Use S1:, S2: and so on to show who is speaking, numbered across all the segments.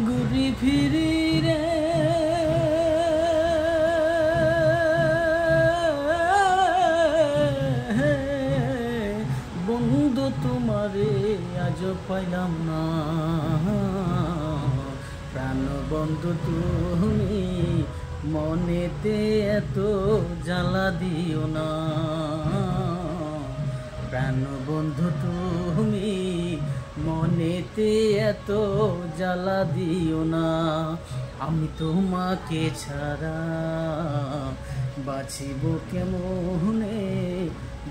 S1: ঘুরি ফিরি রে বন্ধু তোমারে আজ পাইলাম না প্রাণ বন্ধু তুমি মনেতে এত জ্বালা দিও না প্রাণ বন্ধু তুমি মনেতে এত জ্বালা দিও না আমি তোমাকে ছাড়া বাঁচিব কেমনে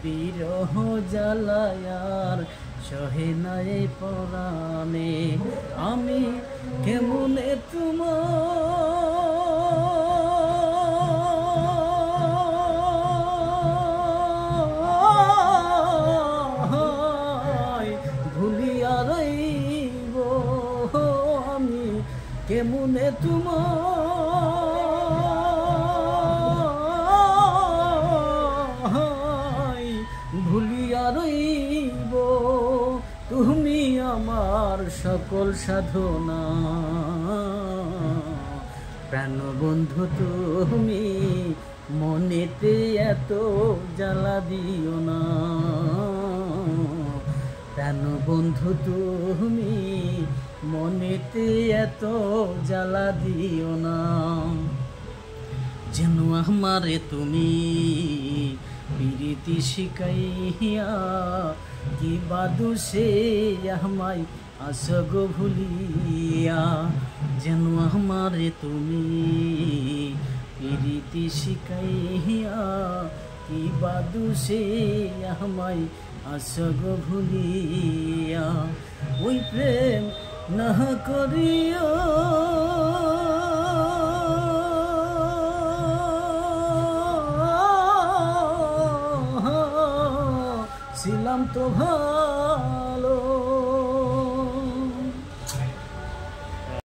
S1: বিরহ জ্বালায়ার সহে নাই পরাণে আমি কেমনে তোমার ভুলিয়া রইব আমি কেমনে তোমার ভুলিয়া রইব তুমি আমার সকল সাধনা প্রাণ বন্ধু তুমি মনেতে এত জ্বালা দিও না প্রাণ বন্ধু তুমি মনেতে এত জ্বালা দিও না যেন আমারে তুমি প্রীতি শিখাইয়া কি বাদু সে আমায় আসগ ভুলিয়া যেন আমারে তুমি প্রীতি শিখাইয়া কি বাদু সে আমায় আসগ ভুলিয়া ওই প্রেম না করিয়া ছিলাম তো ভাই